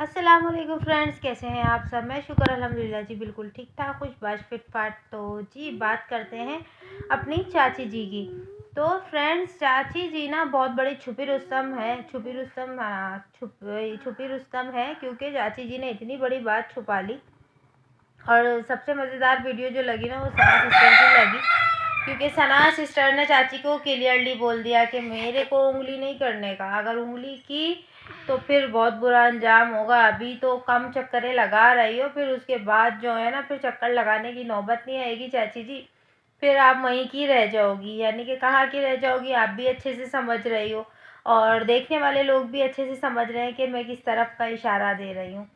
अस्सलाम वालेकुम फ्रेंड्स, कैसे हैं आप सब। मैं शुक्र अल्हम्दुलिल्लाह जी बिल्कुल ठीक ठाक, खुश बाश फिट फाट। तो जी बात करते हैं अपनी चाची जी की। तो फ्रेंड्स, चाची जी ना बहुत बड़ी छुपी रुस्तम है। छुपी रुस्तम है, क्योंकि चाची जी ने इतनी बड़ी बात छुपा ली। और सबसे मज़ेदार वीडियो जो लगी ना, वो सना सिस्टर की लगी, क्योंकि सना सिस्टर ने चाची को क्लियरली बोल दिया कि मेरे को उंगली नहीं करने का। अगर उंगली की तो फिर बहुत बुरा अंजाम होगा। अभी तो कम चक्करें लगा रही हो, फिर उसके बाद जो है ना, फिर चक्कर लगाने की नौबत नहीं आएगी चाची जी। फिर आप वहीं की रह जाओगी, यानी कि कहाँ की रह जाओगी। आप भी अच्छे से समझ रही हो और देखने वाले लोग भी अच्छे से समझ रहे हैं कि मैं किस तरफ का इशारा दे रही हूँ,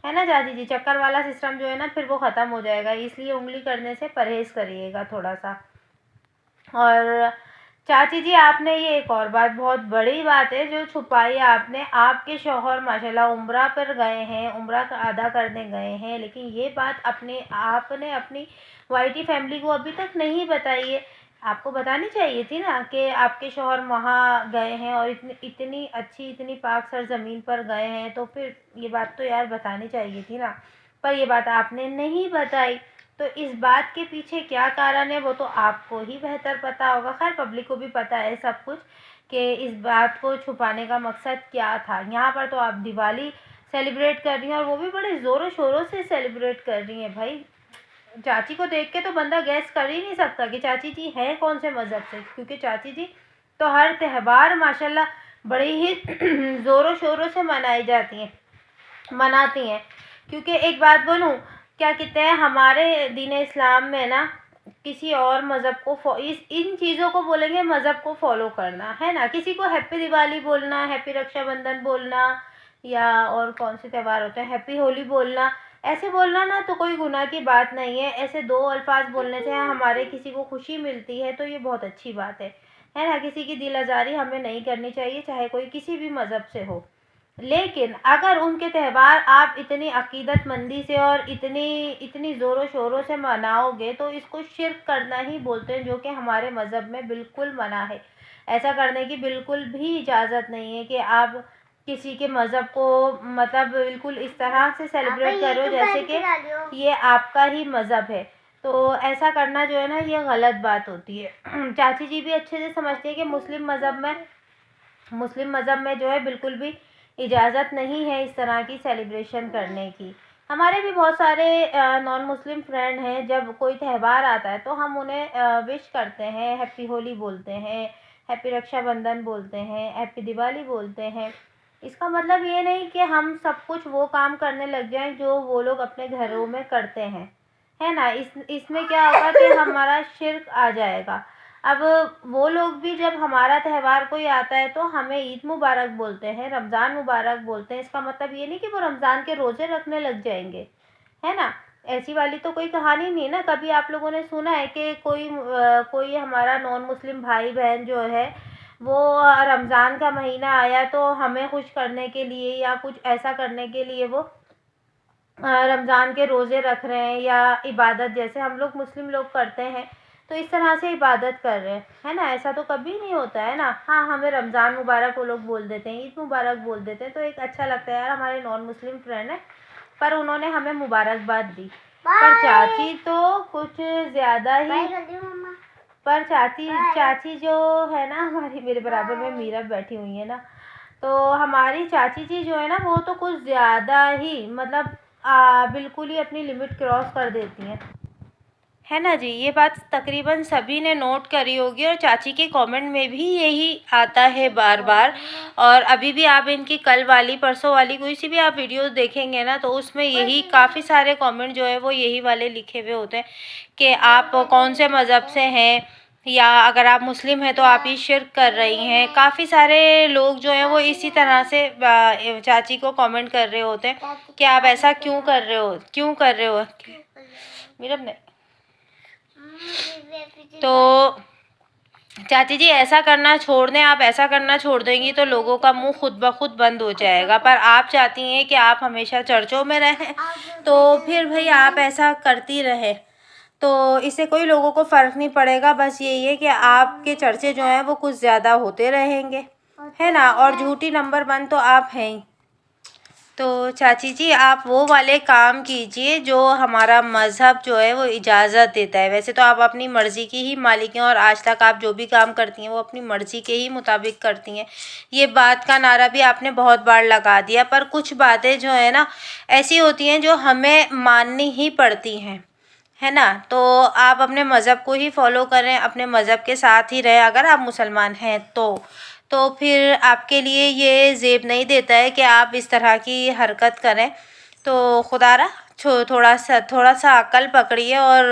है ना चाची जी। चक्कर वाला सिस्टम जो है ना, फिर वो ख़त्म हो जाएगा, इसलिए उंगली करने से परहेज़ करिएगा थोड़ा सा। और चाची जी, आपने ये एक और बात, बहुत बड़ी बात है जो छुपाई आपने। आपके शौहर माशाल्लाह उम्रा पर गए हैं, उम्रा अदा करने गए हैं, लेकिन ये बात आपने अपनी वाइटी फैमिली को अभी तक नहीं बताई है। आपको बतानी चाहिए थी ना कि आपके शौहर वहाँ गए हैं और इतनी अच्छी, इतनी पाक सरजमीन पर गए हैं, तो फिर ये बात तो यार बतानी चाहिए थी ना। पर ये बात आपने नहीं बताई। तो इस बात के पीछे क्या कारण है, वो तो आपको ही बेहतर पता होगा। खैर, पब्लिक को भी पता है सब कुछ कि इस बात को छुपाने का मकसद क्या था। यहाँ पर तो आप दिवाली सेलिब्रेट कर रही हैं, और वो भी बड़े ज़ोरों शोरों से सेलिब्रेट कर रही हैं। भाई, चाची को देख के तो बंदा गैस कर ही नहीं सकता कि चाची जी हैं कौन से मज़हब से, क्योंकि चाची जी तो हर त्यौहार माशाल्लाह बड़े ही ज़ोरों शोरों से मनाती हैं। क्योंकि एक बात बोलूँ, क्या कहते हैं, हमारे दीन इस्लाम में ना किसी और मज़हब को इन चीज़ों को बोलेंगे, मज़हब को फॉलो करना, है ना। किसी को हैप्पी दिवाली बोलना, हैप्पी रक्षाबंधन बोलना, या और कौन से त्यौहार होते हैं, हैप्पी होली बोलना, ऐसे बोलना ना तो कोई गुनाह की बात नहीं है। ऐसे दो अल्फाज बोलने से हमारे किसी को खुशी मिलती है, तो ये बहुत अच्छी बात है ना। किसी की दिल आज़ारी हमें नहीं करनी चाहिए, चाहे कोई किसी भी मज़हब से हो। लेकिन अगर उनके त्यौहार आप इतनी अकीदतमंदी से और इतनी ज़ोरों शोरों से मनाओगे, तो इसको शिर्क करना ही बोलते हैं, जो कि हमारे मज़हब में बिल्कुल मना है। ऐसा करने की बिल्कुल भी इजाज़त नहीं है कि आप किसी के मज़हब को मतलब बिल्कुल इस तरह से सेलिब्रेट करो जैसे कि ये आपका ही मज़हब है। तो ऐसा करना जो है ना, ये गलत बात होती है। चाची जी भी अच्छे से समझती है कि मुस्लिम मज़हब में जो है बिल्कुल भी इजाज़त नहीं है इस तरह की सेलिब्रेशन करने की। हमारे भी बहुत सारे नॉन मुस्लिम फ्रेंड हैं, जब कोई त्यौहार आता है तो हम उन्हें विश करते हैं, हैप्पी होली बोलते हैं, हैप्पी रक्षाबंधन बोलते हैं, हैप्पी दिवाली बोलते हैं। इसका मतलब ये नहीं कि हम सब कुछ वो काम करने लग जाएं जो वो लोग अपने घरों में करते हैं, है ना। इसमें क्या होगा कि हमारा शिर्क आ जाएगा। अब वो लोग भी जब हमारा त्यौहार कोई आता है तो हमें ईद मुबारक बोलते हैं, रमज़ान मुबारक बोलते हैं। इसका मतलब ये नहीं कि वो रमज़ान के रोज़े रखने लग जाएंगे, है ना। ऐसी वाली तो कोई कहानी नहीं है ना। कभी आप लोगों ने सुना है कि कोई हमारा नॉन मुस्लिम भाई बहन जो है, वो रमज़ान का महीना आया तो हमें खुश करने के लिए या कुछ ऐसा करने के लिए वो रमज़ान के रोज़े रख रहे हैं, या इबादत जैसे हम लोग मुस्लिम लोग करते हैं, तो इस तरह से इबादत कर रहे हैं, है ना। ऐसा तो कभी नहीं होता है ना। हाँ, हमें रमज़ान मुबारक वो लोग बोल देते हैं, ईद मुबारक बोल देते हैं, तो एक अच्छा लगता है यार, हमारे नॉन मुस्लिम फ्रेंड है पर उन्होंने हमें मुबारकबाद दी। पर चाची तो कुछ ज़्यादा ही, पर चाची जो है ना हमारी, मेरे बराबर में मीरा बैठी हुई है ना, तो हमारी चाची जी जो है ना, वो तो कुछ ज़्यादा ही मतलब बिल्कुल ही अपनी लिमिट क्रॉस कर देती हैं, है ना जी। ये बात तकरीबन सभी ने नोट करी होगी, और चाची के कमेंट में भी यही आता है बार बार। और अभी भी आप इनकी कल वाली परसों वाली कोई सी भी आप वीडियो देखेंगे ना, तो उसमें यही काफ़ी सारे कमेंट जो है वो यही वाले लिखे हुए होते हैं कि आप कौन से मज़हब से हैं, या अगर आप मुस्लिम हैं तो आप ये शिर्क कर रही हैं। काफ़ी सारे लोग जो हैं वो इसी तरह से चाची को कमेंट कर रहे होते हैं कि आप ऐसा क्यों कर रहे हो मेरा नहीं। तो चाची जी, ऐसा करना छोड़ दें। आप ऐसा करना छोड़ देंगी तो लोगों का मुंह खुद ब खुद बंद हो जाएगा। पर आप चाहती हैं कि आप हमेशा चर्चों में रहें, तो फिर भाई आप ऐसा करती रहें, तो इससे कोई लोगों को फ़र्क नहीं पड़ेगा। बस यही है कि आपके चर्चे जो हैं वो कुछ ज़्यादा होते रहेंगे, है ना। और झूठी नंबर 1 तो आप हैं ही। तो चाची जी आप वो वाले काम कीजिए जो हमारा मज़हब जो है वो इजाज़त देता है। वैसे तो आप अपनी मर्ज़ी की ही मालिक हैं और आज तक आप जो भी काम करती हैं वो अपनी मर्ज़ी के ही मुताबिक करती हैं। ये बात का नारा भी आपने बहुत बार लगा दिया, पर कुछ बातें जो है ना ऐसी होती हैं जो हमें माननी ही पड़ती हैं, है ना। तो आप अपने मज़हब को ही फॉलो करें, अपने मज़हब के साथ ही रहें अगर आप मुसलमान हैं तो फिर आपके लिए ये ज़ेब नहीं देता है कि आप इस तरह की हरकत करें। तो खुदारा थोड़ा सा अक्ल पकड़िए और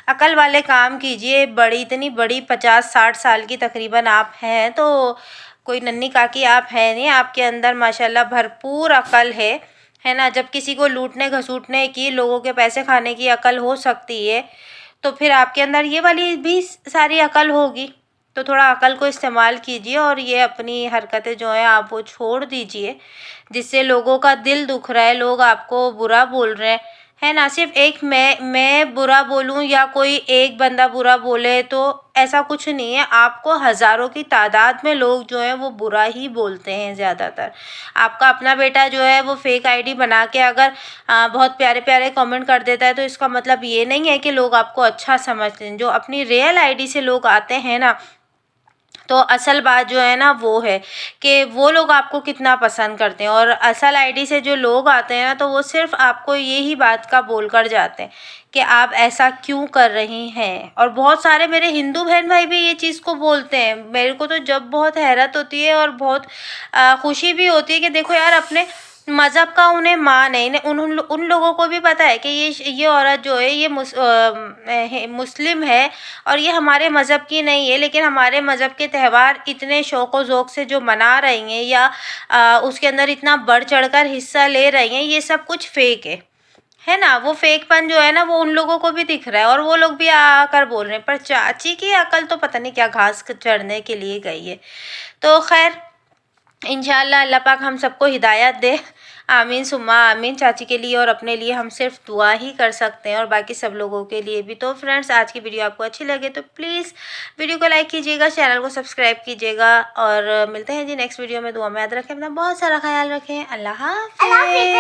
अक्ल वाले काम कीजिए। इतनी बड़ी 50-60 साल की तकरीबन आप हैं, तो कोई नन्ही काकी आप हैं नहीं, आपके अंदर माशाल्लाह भरपूर अक्ल है ना। जब किसी को लूटने घसूटने की, लोगों के पैसे खाने की अक्ल हो सकती है, तो फिर आपके अंदर ये वाली भी सारी अक्ल होगी। तो थोड़ा अक्ल को इस्तेमाल कीजिए और ये अपनी हरकतें जो हैं आप वो छोड़ दीजिए, जिससे लोगों का दिल दुख रहा है, लोग आपको बुरा बोल रहे हैं, है ना। सिर्फ एक मैं बुरा बोलूं या कोई एक बंदा बुरा बोले तो ऐसा कुछ नहीं है, आपको हज़ारों की तादाद में लोग जो हैं वो बुरा ही बोलते हैं ज़्यादातर। आपका अपना बेटा जो है वो फेक आईडी बना के अगर बहुत प्यारे प्यारे कमेंट कर देता है, तो इसका मतलब ये नहीं है कि लोग आपको अच्छा समझते हैं। जो अपनी रियल आईडी से लोग आते हैं ना, तो असल बात जो है ना वो है कि वो लोग आपको कितना पसंद करते हैं, और असल आईडी से जो लोग आते हैं ना, तो वो सिर्फ आपको यही बात का बोल कर जाते हैं कि आप ऐसा क्यों कर रही हैं। और बहुत सारे मेरे हिंदू बहन भाई भी ये चीज़ को बोलते हैं। मेरे को तो जब बहुत हैरत होती है और बहुत खुशी भी होती है कि देखो यार, अपने मज़हब का उन्हें मान है। इन्हें उन लोगों को भी पता है कि ये औरत जो है ये मुस्लिम है और ये हमारे मज़हब की नहीं है, लेकिन हमारे मज़हब के त्यौहार इतने शौक़ व ज़ौक़ से जो मना रही हैं या उसके अंदर इतना बढ़ चढ़ कर हिस्सा ले रही हैं, ये सब कुछ फ़ेक है ना। वो फेकपन जो है ना वो उन लोगों को भी दिख रहा है और वो लोग भी आकर बोल रहे हैं। पर चाची की अकल तो पता नहीं क्या घास चढ़ने के लिए गई है। तो खैर इंशाअल्लाह अल्लाह पाक हम सबको हिदायत दे। आमीन सुम्मा आमीन। चाची के लिए और अपने लिए हम सिर्फ दुआ ही कर सकते हैं और बाकी सब लोगों के लिए भी। तो फ्रेंड्स, आज की वीडियो आपको अच्छी लगे तो प्लीज़ वीडियो को लाइक कीजिएगा, चैनल को सब्सक्राइब कीजिएगा और मिलते हैं जी नेक्स्ट वीडियो में। दुआ में याद रखें, अपना बहुत सारा ख्याल रखें। अल्लाह हाफ़िज़।